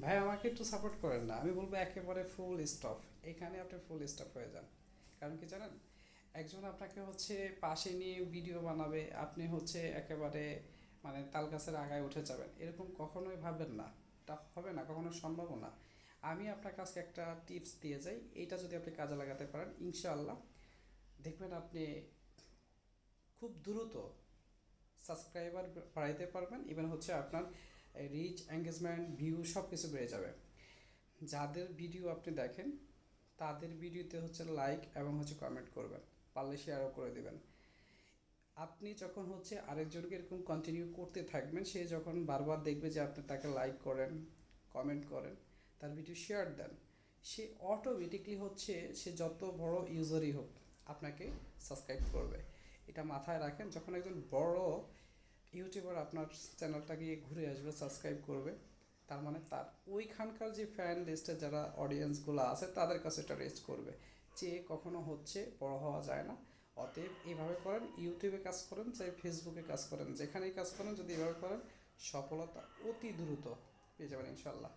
ভাই আমাকে একটু সাপোর্ট করেন না, আমি বলবো একেবারে ফুল স্টপ। এখানে আপনি ফুল স্টপ হয়ে যান। কারণ কি জানেন, একজন আপনাকে হচ্ছে পাশে নিয়ে ভিডিও বানাবে, আপনি হচ্ছে একেবারে মানে তাল গাছের আগায় উঠে যাবেন, এরকম কখনোই ভাববেন না। এটা হবে না, কখনো সম্ভবও না। আমি আপনার কাছে একটা টিপস দিয়ে যাই, এইটা যদি আপনি কাজে লাগাতে পারেন ইনশাআল্লাহ দেখবেন আপনি খুব দ্রুত সাবস্ক্রাইবার বাড়াইতে পারবেন। ইভেন হচ্ছে আপনার রিচ, এঙ্গেজমেন্ট, ভিউ সব কিছু বেড়ে যাবে। যাদের ভিডিও আপনি দেখেন তাদের ভিডিওতে হচ্ছে লাইক এবং হচ্ছে কমেন্ট করবেন, পারলে শেয়ারও করে দেবেন। আপনি যখন হচ্ছে আরেকজনকে এরকম কন্টিনিউ করতে থাকবেন, সে যখন বারবার দেখবে যে আপনি তাকে লাইক করেন, কমেন্ট করেন, তার ভিডিও শেয়ার দেন, সে অটোমেটিকলি হচ্ছে সে যত বড় ইউজারই হোক আপনাকে সাবস্ক্রাইব করবে। এটা মাথায় রাখেন, যখন একজন বড় ইউটিউবার আপনার চ্যানেলটাকে ঘুরে আসবে, সাবস্ক্রাইব করবে, তার মানে তার ওইখানকার যে ফ্যান লিস্টে যারা অডিয়েন্সগুলো আছে তাদের কাছে এটা রেস্ট করবে। যে কখনো হচ্ছে বড় হওয়া যায় না। অতএব এইভাবে করেন, ইউটিউবে কাজ করেন চাই ফেসবুকে কাজ করেন, যেখানেই কাজ করেন যদি এভাবে করেন সফলতা অতি দ্রুত পেয়ে যাবেন ইনশাল্লাহ।